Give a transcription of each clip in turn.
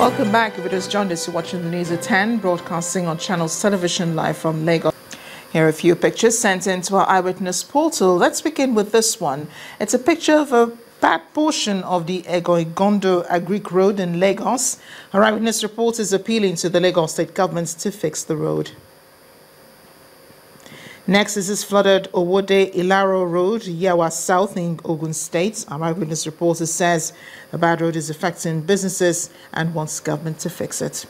Welcome back. If it is joined us, you're watching the news at 10, broadcasting on Channels Television live from Lagos. Here are a few pictures sent into our Eyewitness portal. Let's begin with this one. It's a picture of a bad portion of the Egoigondo Agric Road in Lagos. Our Eyewitness report is appealing to the Lagos State government to fix the road. Next is this flooded Owode Ilaro Road, Yawa South in Ogun State. Our Eyewitness reporter says the bad road is affecting businesses and wants government to fix it.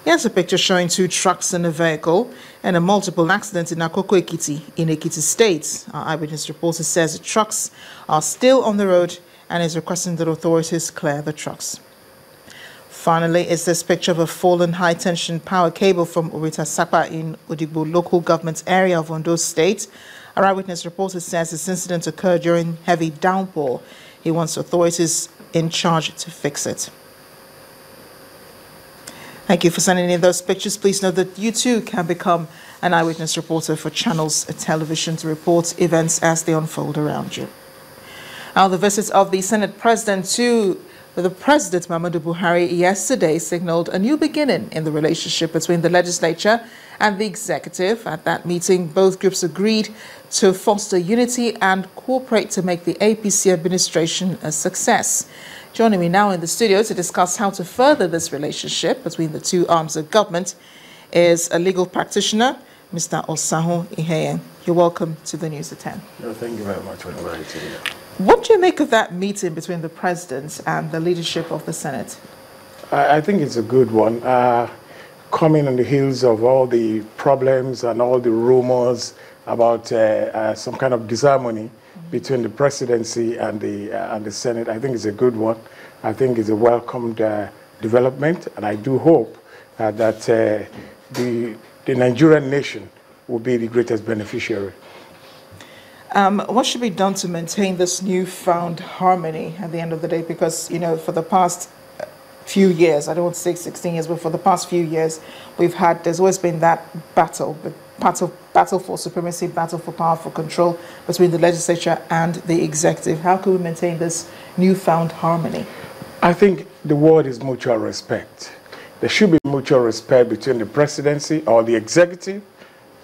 Here's a picture showing two trucks and a vehicle and a multiple accident in Akoko Ekiti in Ekiti State. Our Eyewitness reporter says the trucks are still on the road and is requesting that authorities clear the trucks. Finally, is this picture of a fallen high-tension power cable from Orita Sapa in Odigbo local government area of Ondo State. Our Eyewitness reporter says this incident occurred during heavy downpour. He wants authorities in charge to fix it. Thank you for sending in those pictures. Please know that you too can become an Eyewitness reporter for Channels Television to report events as they unfold around you. Now, the visit of the Senate President to the President Muhammadu Buhari yesterday signaled a new beginning in the relationship between the legislature and the executive. At that meeting, both groups agreed to foster unity and cooperate to make the APC administration a success. Joining me now in the studio to discuss how to further this relationship between the two arms of government is a legal practitioner, Mr. Osaho Iheye. You're welcome to the News at 10. No, thank you very much for inviting me. What do you make of that meeting between the President and the leadership of the Senate? I think it's a good one. Coming on the heels of all the problems and all the rumors about some kind of disharmony between the presidency and the Senate, I think it's a good one. I think it's a welcomed development, and I do hope that the Nigerian nation will be the greatest beneficiary. What should be done to maintain this newfound harmony at the end of the day? Because, you know, for the past few years, I don't want to say 16 years, but for the past few years, there's always been that battle for supremacy, battle for power, for control between the legislature and the executive. How can we maintain this newfound harmony? I think the word is mutual respect. There should be mutual respect between the presidency or the executive,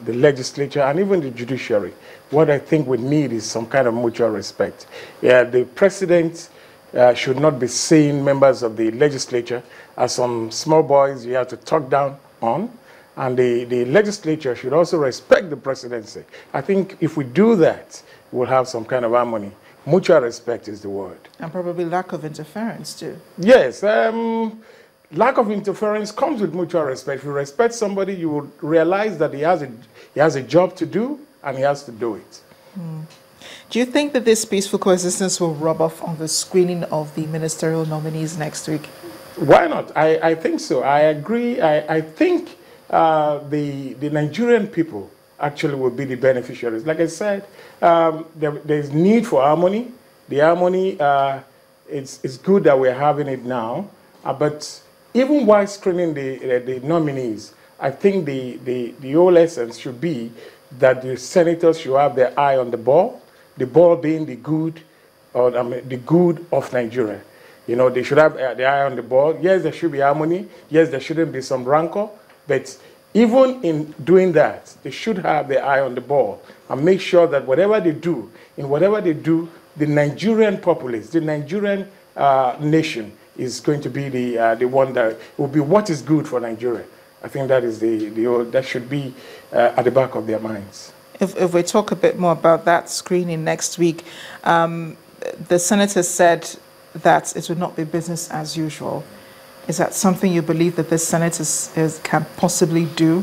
the legislature, and even the judiciary. What I think we need is some kind of mutual respect. Yeah, the president should not be seeing members of the legislature as some small boys you have to talk down on. And the legislature should also respect the presidency. I think if we do that, we'll have some kind of harmony. Mutual respect is the word. And probably lack of interference too. Yes. Lack of interference comes with mutual respect. If you respect somebody, you will realize that he has a job to do, and he has to do it. Do you think that this peaceful coexistence will rub off on the screening of the ministerial nominees next week? Why not? I think so. I agree. I think the Nigerian people actually will be the beneficiaries. Like I said, there's need for harmony. The harmony, it's good that we're having it now, but even while screening the nominees, I think the whole essence should be that the senators should have their eye on the ball being the good, the good of Nigeria. You know, they should have their eye on the ball. Yes, there should be harmony. Yes, there shouldn't be some rancor. But even in doing that, they should have their eye on the ball and make sure that whatever they do, the Nigerian populace, the Nigerian nation is going to be the one that will be what is good for Nigeria. I think that is that should be at the back of their minds. If we talk a bit more about that screening next week, the senator said that it would not be business as usual. Is that something you believe that the Senate can possibly do,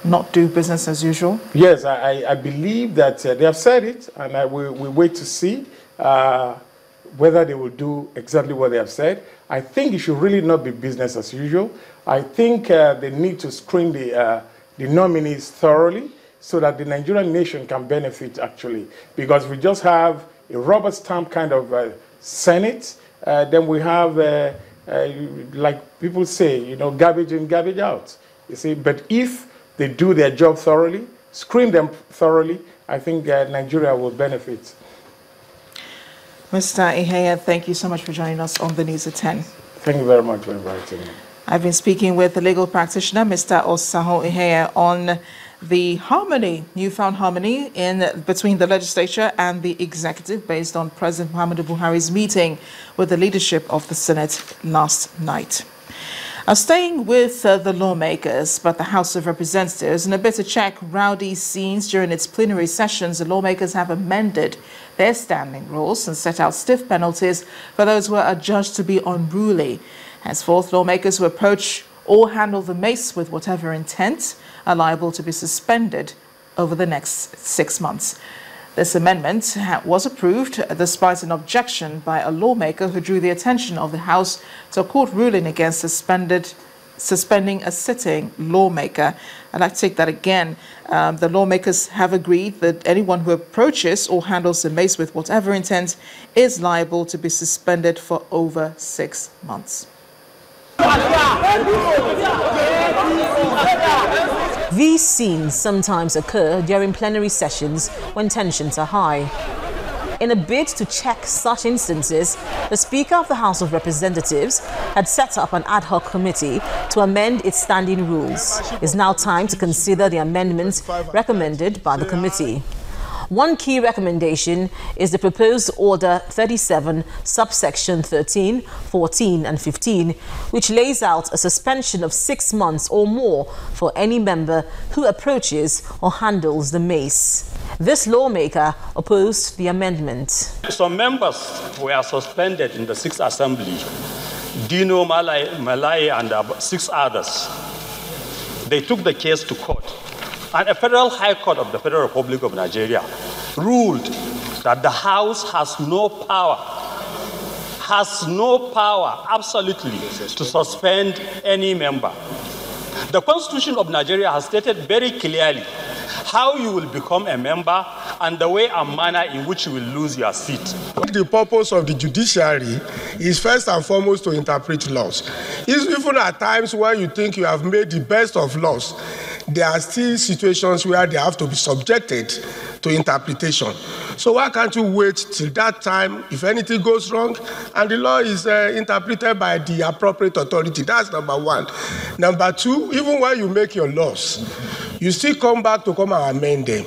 not do business as usual? Yes, I believe that they have said it, and we wait to see whether they will do exactly what they have said. I think it should really not be business as usual. I think they need to screen the nominees thoroughly so that the Nigerian nation can benefit, actually. Because we just have a rubber stamp kind of Senate, then we have, like people say, you know, garbage in, garbage out. You see, but if they do their job thoroughly, screen them thoroughly, I think Nigeria will benefit. Mr. Iheye, thank you so much for joining us on the News at 10. Thank you very much for inviting me. I've been speaking with the legal practitioner, Mr. Osaho Ihea, on the newfound harmony between the legislature and the executive based on President Muhammadu Buhari's meeting with the leadership of the Senate last night. Staying with the lawmakers, but the House of Representatives, in a bid to check rowdy scenes during its plenary sessions, the lawmakers have amended their standing rules and set out stiff penalties for those who are adjudged to be unruly. Henceforth, lawmakers who approach or handle the mace with whatever intent are liable to be suspended over the next 6 months. This amendment was approved despite an objection by a lawmaker who drew the attention of the House to a court ruling against suspending a sitting lawmaker. And I take that again. The lawmakers have agreed that anyone who approaches or handles the mace with whatever intent is liable to be suspended for over 6 months. These scenes sometimes occur during plenary sessions when tensions are high. In a bid to check such instances, the Speaker of the House of Representatives had set up an ad hoc committee to amend its standing rules. It's now time to consider the amendments recommended by the committee. One key recommendation is the proposed Order 37, subsection 13, 14 and 15, which lays out a suspension of 6 months or more for any member who approaches or handles the mace. This lawmaker opposed the amendment. Some members were suspended in the 6th Assembly, Dino Malai and 6 others. They took the case to court. And a federal high court of the Federal Republic of Nigeria ruled that the House has no power absolutely to suspend any member. The Constitution of Nigeria has stated very clearly how you will become a member and the way and manner in which you will lose your seat. The purpose of the judiciary is first and foremost to interpret laws. Even at times when you think you have made the best of laws, there are still situations where they have to be subjected to interpretation. So why can't you wait till that time if anything goes wrong and the law is interpreted by the appropriate authority? That's number one. Number two, even when you make your laws, you still come back to come and amend them.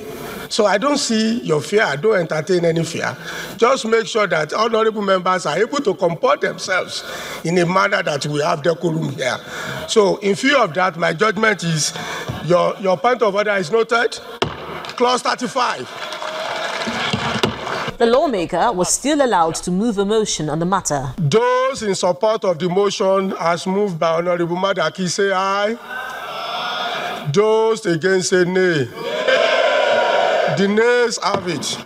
So I don't see your fear. I don't entertain any fear. Just make sure that honorable members are able to comport themselves in a manner that we have decorum here. So in view of that, my judgment is your point of order is noted. Clause 35. The lawmaker was still allowed to move a motion on the matter. Those in support of the motion as moved by Honorable Madaki say aye. Those against say nay. The nays have it.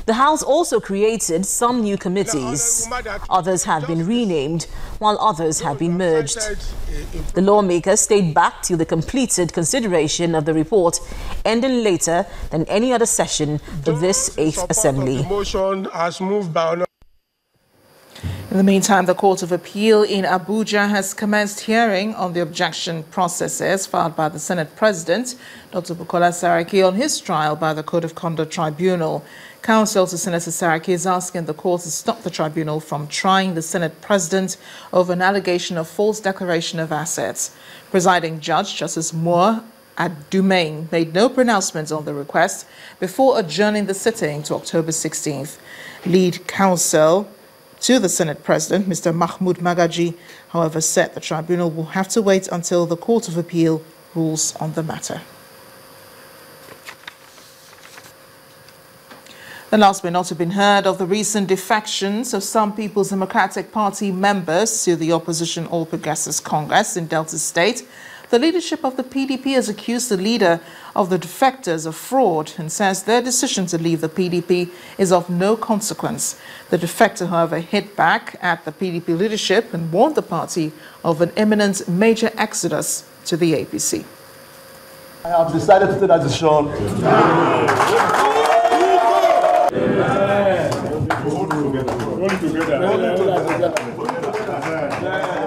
The House also created some new committees. Others have been renamed, while others have been merged. The lawmakers stayed back till the completed consideration of the report, ending later than any other session for this 8th Assembly. In the meantime, the Court of Appeal in Abuja has commenced hearing on the objection processes filed by the Senate President, Dr. Bukola Saraki, on his trial by the Code of Conduct Tribunal. Counsel to Senator Saraki is asking the court to stop the tribunal from trying the Senate President over an allegation of false declaration of assets. Presiding Judge Justice Moore Adumain made no pronouncement on the request before adjourning the sitting to October 16th. Lead counsel to the Senate President, Mr. Mahmoud Magaji, however, said the tribunal will have to wait until the Court of Appeal rules on the matter. The last but not have been heard of the recent defections of some People's Democratic Party members to the opposition All Progressives Congress in Delta State. The leadership of the PDP has accused the leader of the defectors of fraud and says their decision to leave the PDP is of no consequence. The defector, however, hit back at the PDP leadership and warned the party of an imminent major exodus to the APC. I have decided to take that decision.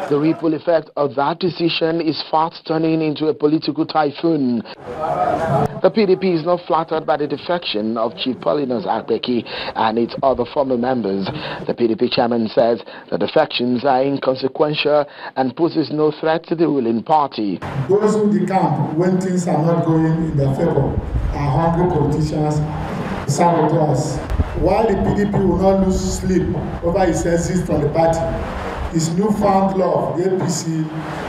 The ripple effect of that decision is fast turning into a political typhoon. The PDP is not flattered by the defection of Chief Paulinus Akpeki and its other former members. The PDP chairman says the defections are inconsequential and poses no threat to the ruling party. Those who decamp when things are not going in their favor are hungry politicians, saboteurs. While the PDP will not lose sleep over its exit from the party, his newfound love, the APC,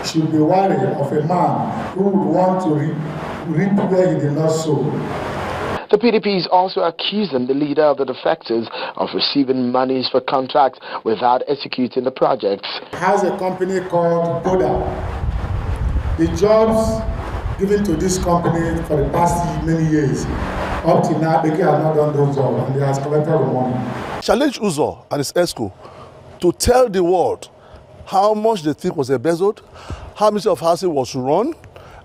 should be wary of a man who would want to reap where he did not sow. The PDP is also accusing the leader of the defectors of receiving monies for contracts without executing the projects. Has a company called Boda. The jobs given to this company for the past many years, up to now, they have not done those jobs and they have collected the money. Challenge Uzo and his ESCO to tell the world how much they think was embezzled, how Ministry of Housing was run,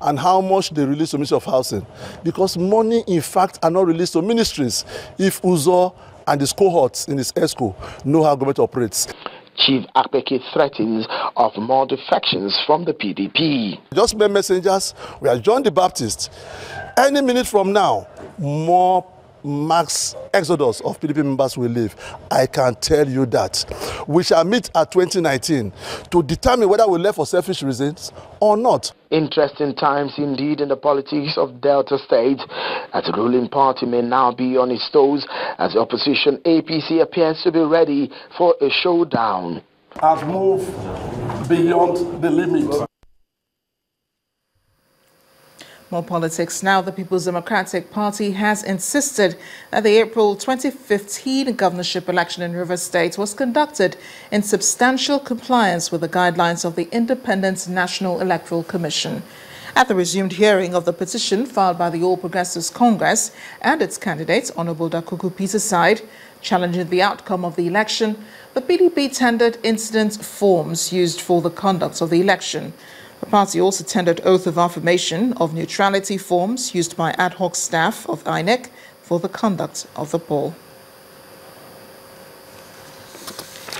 and how much they released to Ministry of Housing. Because money, in fact, are not released to ministries if Uzo and his cohorts in his ESCO know how government operates. Chief Akpeki threatens of more defections from the PDP. Just mere messengers, we are John the Baptist. Any minute from now, more mass exodus of PDP members will leave. I can tell you that. We shall meet at 2019 to determine whether we left for selfish reasons or not. Interesting times indeed in the politics of Delta State, as the ruling party may now be on its toes as the opposition APC appears to be ready for a showdown. Has moved beyond the limit. More politics now. The People's Democratic Party has insisted that the April 2015 governorship election in Rivers State was conducted in substantial compliance with the guidelines of the Independent National Electoral Commission. At the resumed hearing of the petition filed by the All Progressives Congress and its candidate, Honorable Dakuku Peterside, challenging the outcome of the election, the PDP tendered incident forms used for the conduct of the election. The party also tendered oath of affirmation of neutrality forms used by ad hoc staff of INEC for the conduct of the poll.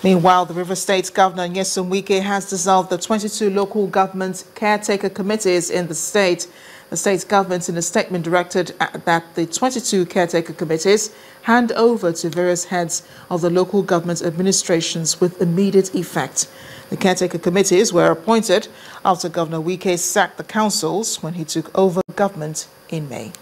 Meanwhile, the River State Governor Nyesom Wike has dissolved the 22 local government caretaker committees in the state. The state government in a statement directed that the 22 caretaker committees hand over to various heads of the local government administrations with immediate effect. The caretaker committees were appointed after Governor Wike sacked the councils when he took over government in May.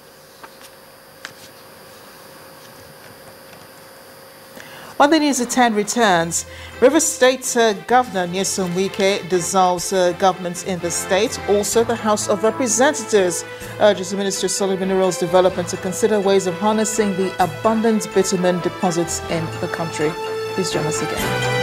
When the News at 10 returns, River State Governor Nyesom Wike dissolves government in the state. Also, the House of Representatives urges the Ministry of Solid Minerals Development to consider ways of harnessing the abundant bitumen deposits in the country. Please join us again.